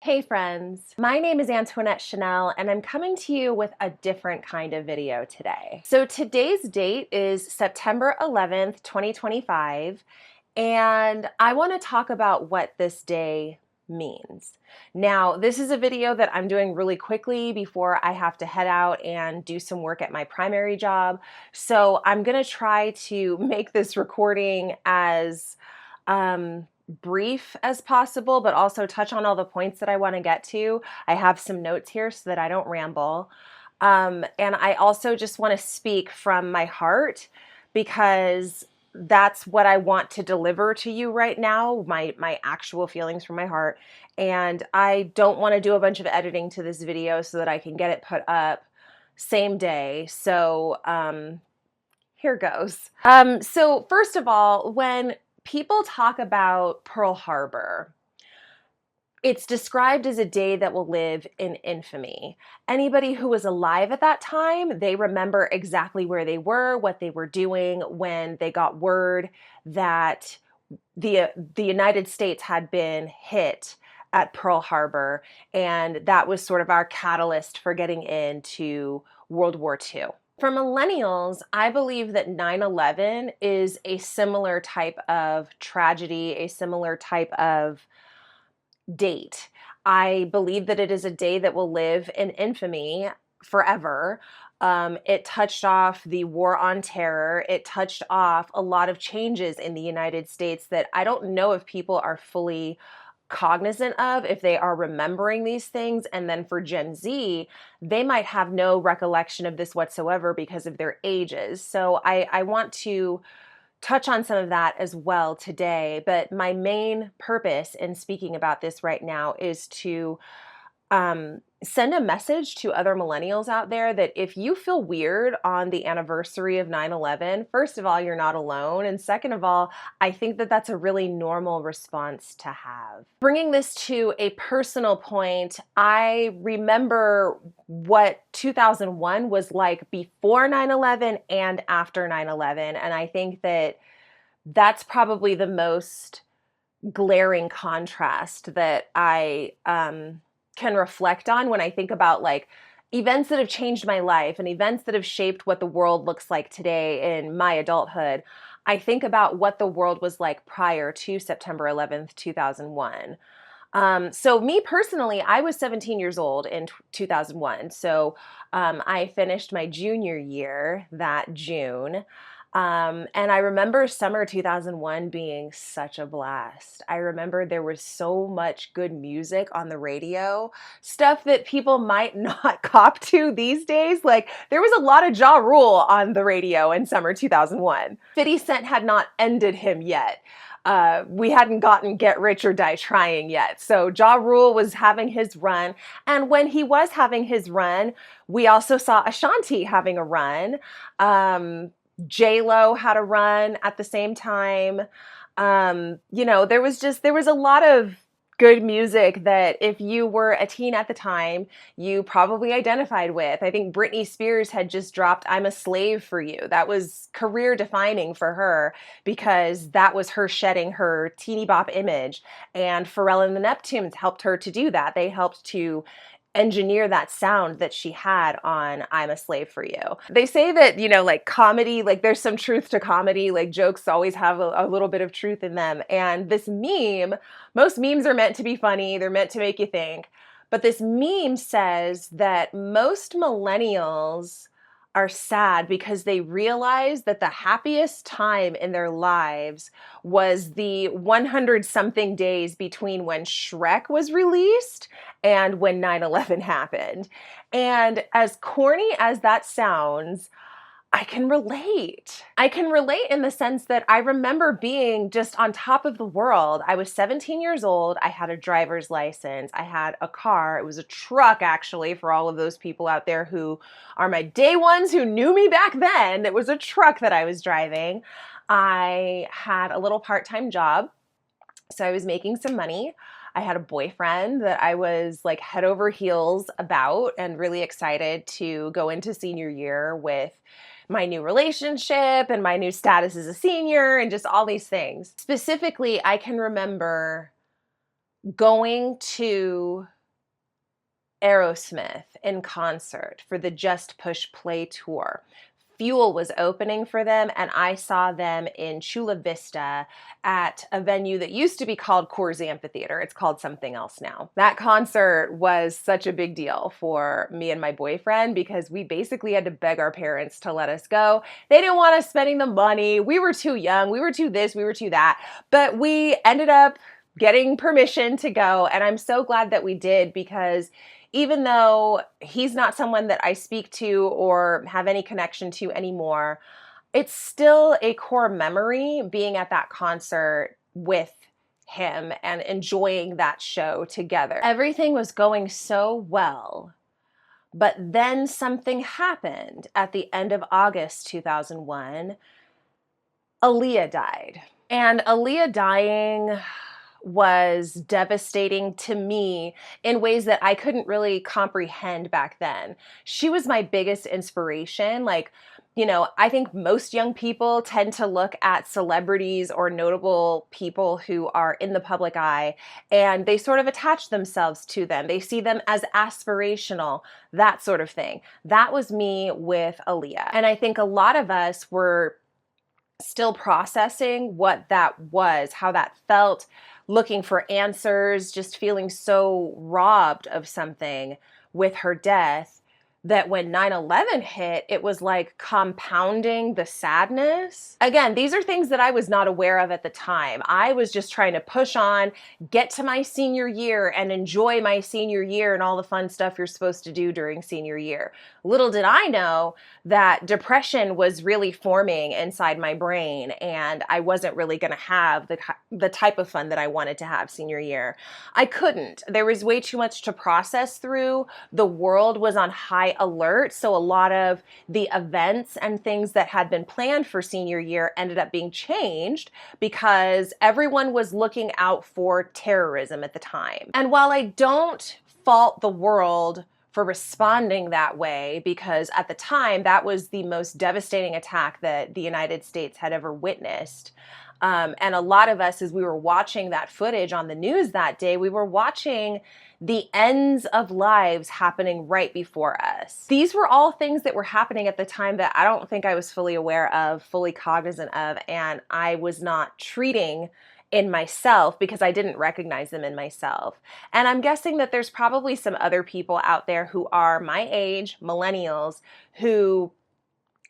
Hey friends, my name is Antoinette Chanel and I'm coming to you with a different kind of video today. So today's date is September 11th, 2025, and I want to talk about what this day means. Now, this is a video that I'm doing really quickly before I have to head out and do some work at my primary job. So I'm going to try to make this recording as brief as possible, but also touch on all the points that I want to get to. I have some notes here so that I don't ramble. And I also just want to speak from my heart because that's what I want to deliver to you right now, my actual feelings from my heart. And I don't want to do a bunch of editing to this video so that I can get it put up same day. So here goes. So first of all, when people talk about Pearl Harbor, it's described as a day that will live in infamy. Anybody who was alive at that time, they remember exactly where they were, what they were doing when they got word that the United States had been hit at Pearl Harbor, and that was sort of our catalyst for getting into World War II. For millennials, I believe that 9/11 is a similar type of tragedy, a similar type of date. I believe that it is a day that will live in infamy forever. It touched off the war on terror. It touched off a lot of changes in the United States that I don't know if people are fully cognizant of, if they are remembering these things. And then for Gen Z, they might have no recollection of this whatsoever because of their ages. So I want to touch on some of that as well today. But my main purpose in speaking about this right now is to send a message to other millennials out there that if you feel weird on the anniversary of 9/11, first of all, you're not alone. And second of all, I think that that's a really normal response to have. Bringing this to a personal point, I remember what 2001 was like before 9/11 and after 9/11. And I think that that's probably the most glaring contrast that I can reflect on when I think about like events that have changed my life and events that have shaped what the world looks like today in my adulthood. I think about what the world was like prior to September 11th, 2001. So me personally, I was 17 years old in 2001. So I finished my junior year that June. And I remember summer 2001 being such a blast. I remember there was so much good music on the radio, stuff that people might not cop to these days. Like there was a lot of Ja Rule on the radio in summer 2001. 50 Cent had not ended him yet. We hadn't gotten Get Rich or Die Trying yet. So Ja Rule was having his run. And when he was having his run, we also saw Ashanti having a run. J-Lo had a run at the same time. There was a lot of good music that if you were a teen at the time, you probably identified with. I think Britney Spears had just dropped I'm a Slave for You. That was career defining for her because that was her shedding her teeny bop image. And Pharrell and the Neptunes helped her to do that. They helped to engineer that sound that she had on I'm a Slave for You. They say that, like comedy, like there's some truth to comedy, like jokes always have a little bit of truth in them. And this meme, most memes are meant to be funny. They're meant to make you think. But this meme says that most millennials are sad because they realize that the happiest time in their lives was the 100 something days between when Shrek was released and when 9/11 happened. And as corny as that sounds, I can relate. I can relate in the sense that I remember being just on top of the world. I was 17 years old. I had a driver's license. I had a car. It was a truck, actually, for all of those people out there who are my day ones who knew me back then. It was a truck that I was driving. I had a little part-time job, so I was making some money. I had a boyfriend that I was like head over heels about and really excited to go into senior year with my new relationship and my new status as a senior and just all these things. Specifically, I can remember going to Aerosmith in concert for the Just Push Play tour. Fuel was opening for them, and I saw them in Chula Vista at a venue that used to be called Coors Amphitheater. It's called something else now. That concert was such a big deal for me and my boyfriend because we basically had to beg our parents to let us go. They didn't want us spending the money. We were too young. We were too this. We were too that. But we ended up getting permission to go, and I'm so glad that we did because even though he's not someone that I speak to or have any connection to anymore, it's still a core memory being at that concert with him and enjoying that show together. Everything was going so well, but then something happened at the end of August 2001. Aaliyah died. And Aaliyah dying was devastating to me in ways that I couldn't really comprehend back then. She was my biggest inspiration. Like, I think most young people tend to look at celebrities or notable people who are in the public eye and they sort of attach themselves to them. They see them as aspirational, that sort of thing. That was me with Aaliyah. And I think a lot of us were still processing what that was, how that felt, looking for answers, just feeling so robbed of something with her death that when 9/11 hit, it was like compounding the sadness. Again, these are things that I was not aware of at the time. I was just trying to push on, get to my senior year and enjoy my senior year and all the fun stuff you're supposed to do during senior year. Little did I know that depression was really forming inside my brain and I wasn't really going to have the type of fun that I wanted to have senior year. I couldn't. There was way too much to process through. The world was on high alert, so a lot of the events and things that had been planned for senior year ended up being changed because everyone was looking out for terrorism at the time. And while I don't fault the world for responding that way, because at the time that was the most devastating attack that the United States had ever witnessed. And a lot of us, as we were watching that footage on the news that day, we were watching the ends of lives happening right before us. These were all things that were happening at the time that I don't think I was fully aware of, fully cognizant of, and I was not treating in myself because I didn't recognize them in myself. And I'm guessing that there's probably some other people out there who are my age, millennials, who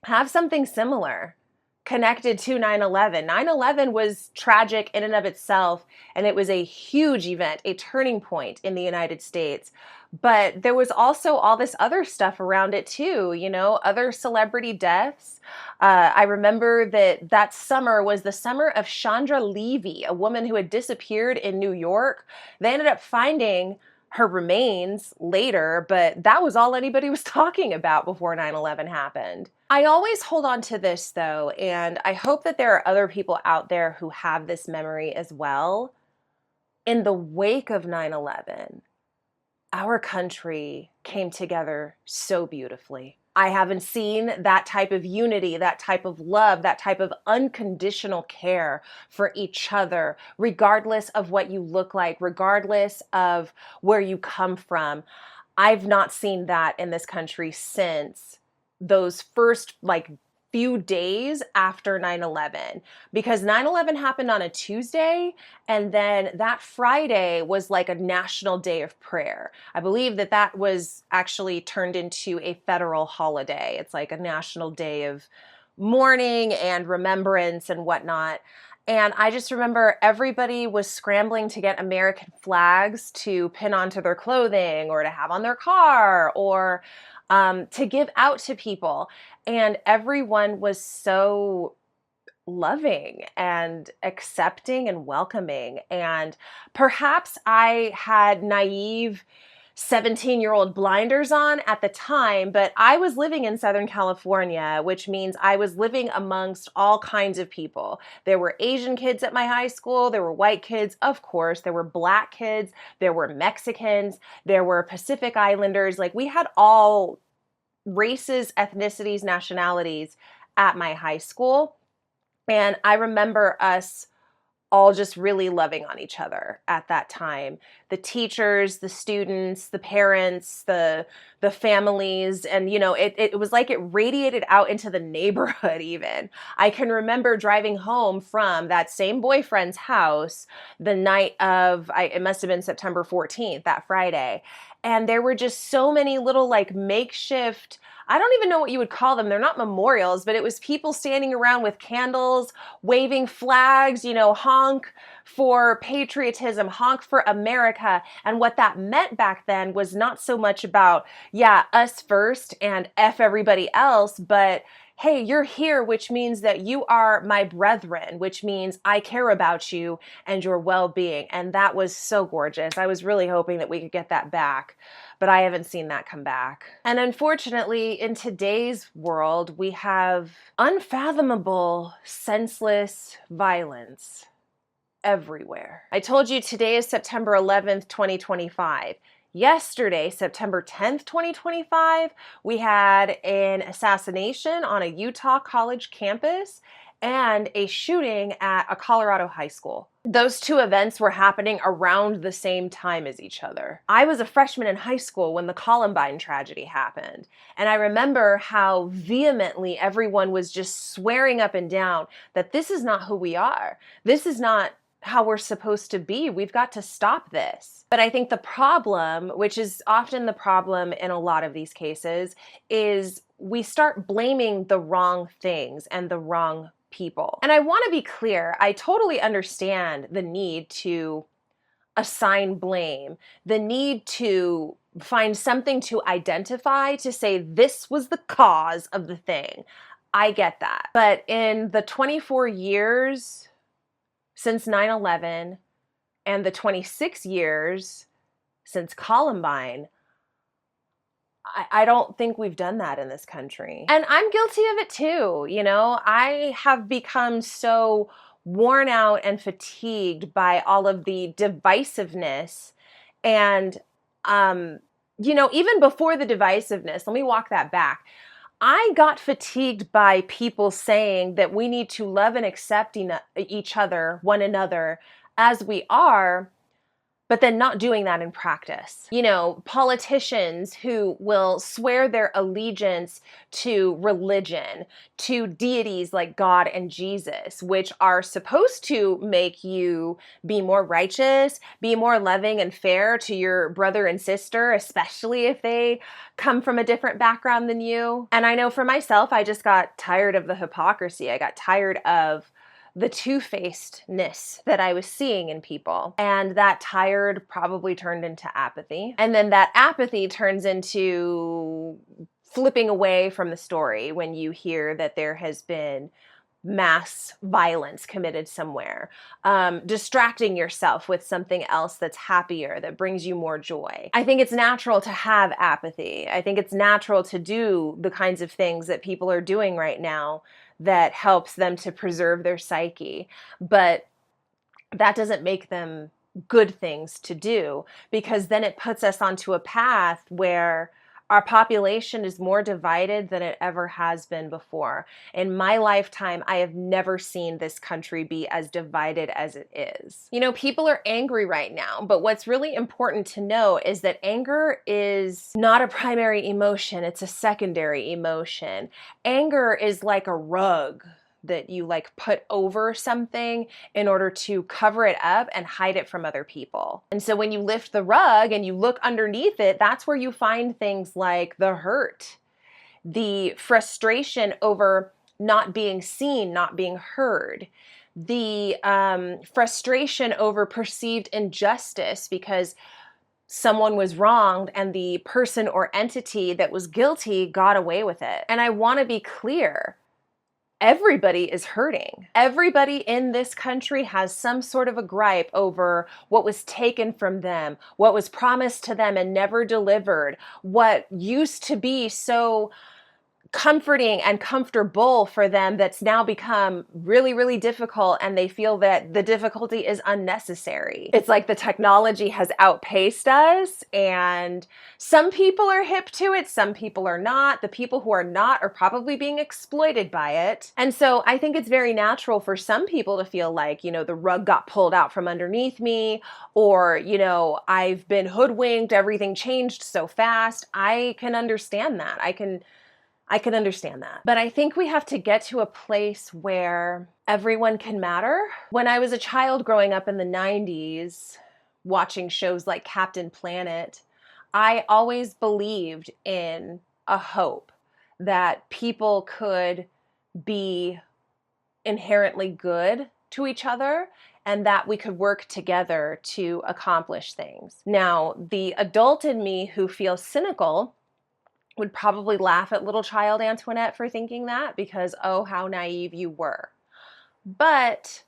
have something similar connected to 9/11. 9/11 was tragic in and of itself, and it was a huge event, a turning point in the United States. But there was also all this other stuff around it too, other celebrity deaths. I remember that summer was the summer of Chandra Levy, a woman who had disappeared in New York. They ended up finding her remains later, but that was all anybody was talking about before 9/11 happened. I always hold on to this though, and I hope that there are other people out there who have this memory as well. In the wake of 9/11, our country came together so beautifully. I haven't seen that type of unity, that type of love, that type of unconditional care for each other, regardless of what you look like, regardless of where you come from. I've not seen that in this country since those first few days after 9/11, because 9/11 happened on a Tuesday, and then that Friday was like a national day of prayer. I believe that was actually turned into a federal holiday. It's like a national day of mourning and remembrance and whatnot. And I just remember everybody was scrambling to get American flags to pin onto their clothing or to have on their car or to give out to people. And everyone was so loving and accepting and welcoming. And perhaps I had naive 17-year-old blinders on at the time, but I was living in Southern California, which means I was living amongst all kinds of people. There were Asian kids at my high school, there were white kids, of course, there were black kids, there were Mexicans, there were Pacific Islanders. Like, we had all races, ethnicities, nationalities at my high school. And I remember us all just really loving on each other at that time. The teachers, the students, the parents, the families, and it was like it radiated out into the neighborhood even. I can remember driving home from that same boyfriend's house the night of, it must have been September 14th, that Friday. And there were just so many little like makeshift, I don't even know what you would call them. They're not memorials, but it was people standing around with candles, waving flags, honk for patriotism, honk for America. And what that meant back then was not so much about, yeah, us first and F everybody else, but hey, you're here, which means that you are my brethren, which means I care about you and your well-being. And that was so gorgeous. I was really hoping that we could get that back, but I haven't seen that come back. And unfortunately, in today's world, we have unfathomable, senseless violence everywhere. I told you today is September 11th, 2025. Yesterday, September 10th, 2025, we had an assassination on a Utah college campus and a shooting at a Colorado high school. Those two events were happening around the same time as each other. I was a freshman in high school when the Columbine tragedy happened, and I remember how vehemently everyone was just swearing up and down that this is not who we are. This is not how we're supposed to be. We've got to stop this. But I think the problem, which is often the problem in a lot of these cases, is we start blaming the wrong things and the wrong people. And I want to be clear, I totally understand the need to assign blame, the need to find something to identify to say this was the cause of the thing. I get that. But in the 24 years since 9/11 and the 26 years since Columbine, I don't think we've done that in this country. And I'm guilty of it too. I have become so worn out and fatigued by all of the divisiveness. And, even before the divisiveness, let me walk that back. I got fatigued by people saying that we need to love and accept each other, one another, as we are, but then not doing that in practice. Politicians who will swear their allegiance to religion, to deities like God and Jesus, which are supposed to make you be more righteous, be more loving and fair to your brother and sister, especially if they come from a different background than you. And I know for myself, I just got tired of the hypocrisy. I got tired of the two-facedness that I was seeing in people. And that tired probably turned into apathy. And then that apathy turns into flipping away from the story when you hear that there has been mass violence committed somewhere, distracting yourself with something else that's happier, that brings you more joy. I think it's natural to have apathy. I think it's natural to do the kinds of things that people are doing right now that helps them to preserve their psyche. But that doesn't make them good things to do, because then it puts us onto a path where our population is more divided than it ever has been before. In my lifetime, I have never seen this country be as divided as it is. People are angry right now, but what's really important to know is that anger is not a primary emotion, it's a secondary emotion. Anger is like a rug that you put over something in order to cover it up and hide it from other people. And so when you lift the rug and you look underneath it, that's where you find things like the hurt, the frustration over not being seen, not being heard, the frustration over perceived injustice because someone was wronged and the person or entity that was guilty got away with it. And I want to be clear. Everybody is hurting. Everybody in this country has some sort of a gripe over what was taken from them, what was promised to them and never delivered, what used to be so comforting and comfortable for them that's now become really, really difficult, and they feel that the difficulty is unnecessary. It's like the technology has outpaced us, and some people are hip to it, some people are not. The people who are not are probably being exploited by it. And so I think it's very natural for some people to feel like, you know, the rug got pulled out from underneath me, or, you know, I've been hoodwinked, everything changed so fast. I can understand that. I can understand that. But I think we have to get to a place where everyone can matter. When I was a child growing up in the 90s, watching shows like Captain Planet, I always believed in a hope that people could be inherently good to each other and that we could work together to accomplish things. Now, the adult in me who feels cynical would probably laugh at little child Antoinette for thinking that, because, oh, how naive you were. But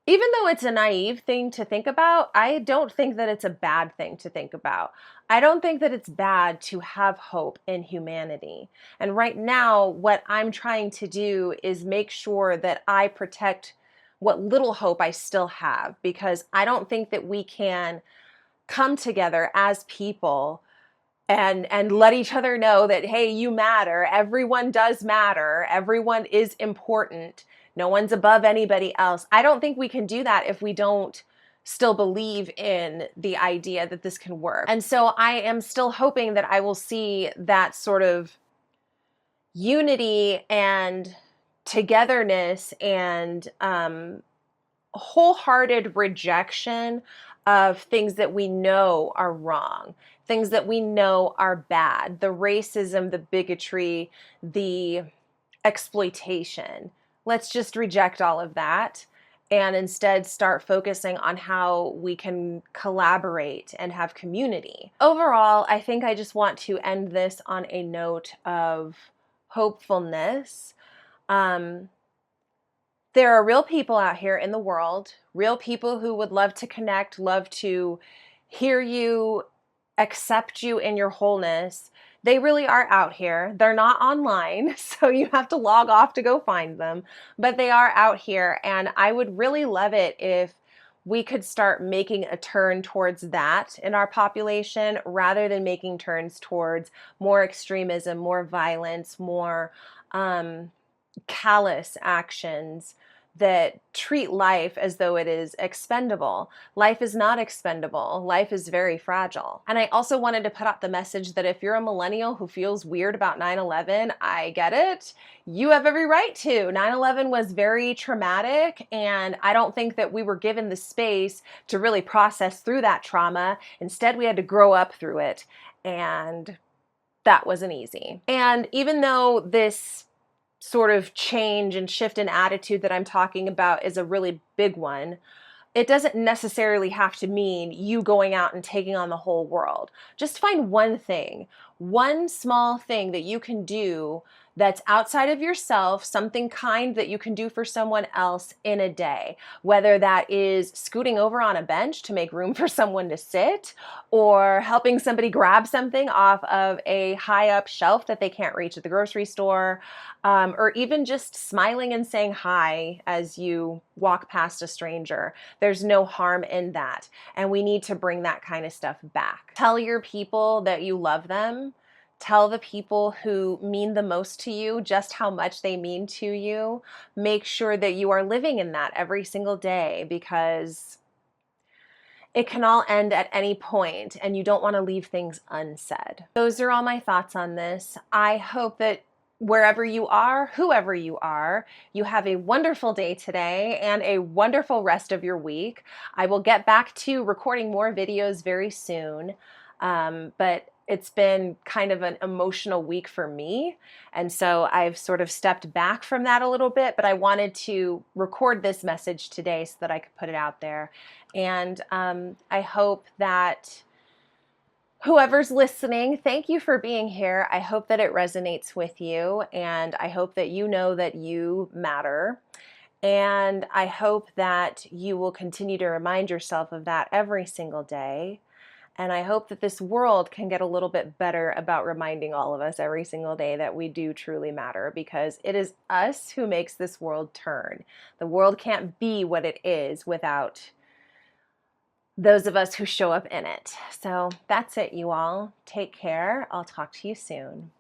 even though it's a naive thing to think about, I don't think that it's a bad thing to think about. I don't think that it's bad to have hope in humanity. And right now, what I'm trying to do is make sure that I protect what little hope I still have, because I don't think that we can come together as people and let each other know that, hey, you matter. Everyone does matter. Everyone is important. No one's above anybody else. I don't think we can do that if we don't still believe in the idea that this can work. And so I am still hoping that I will see that sort of unity and togetherness and wholehearted rejection of things that we know are wrong, things that we know are bad, the racism, the bigotry, the exploitation. Let's just reject all of that and instead start focusing on how we can collaborate and have community. Overall, I think I just want to end this on a note of hopefulness. There are real people out here in the world, real people who would love to connect, love to hear you, accept you in your wholeness. They really are out here. They're not online, so you have to log off to go find them, but they are out here, and I would really love it if we could start making a turn towards that in our population rather than making turns towards more extremism, more violence, more callous actions that treat life as though it is expendable. Life is not expendable. Life is very fragile. And I also wanted to put out the message that if you're a millennial who feels weird about 9/11, I get it. You have every right to. 9/11 was very traumatic, and I don't think that we were given the space to really process through that trauma. Instead, we had to grow up through it, and that wasn't easy. And even though this sort of change and shift in attitude that I'm talking about is a really big one, it doesn't necessarily have to mean you going out and taking on the whole world. Just find one thing, one small thing that you can do that's outside of yourself, something kind that you can do for someone else in a day, whether that is scooting over on a bench to make room for someone to sit, or helping somebody grab something off of a high up shelf that they can't reach at the grocery store, or even just smiling and saying hi as you walk past a stranger. There's no harm in that, and we need to bring that kind of stuff back. Tell your people that you love them. Tell the people who mean the most to you just how much they mean to you. Make sure that you are living in that every single day, because it can all end at any point and you don't want to leave things unsaid. Those are all my thoughts on this. I hope that wherever you are, whoever you are, you have a wonderful day today and a wonderful rest of your week. I will get back to recording more videos very soon, but it's been kind of an emotional week for me, and so I've sort of stepped back from that a little bit, but I wanted to record this message today so that I could put it out there. And I hope that whoever's listening, thank you for being here. I hope that it resonates with you, and I hope that you know that you matter. And I hope that you will continue to remind yourself of that every single day. And I hope that this world can get a little bit better about reminding all of us every single day that we do truly matter, because it is us who makes this world turn. The world can't be what it is without those of us who show up in it. So that's it, you all. Take care. I'll talk to you soon.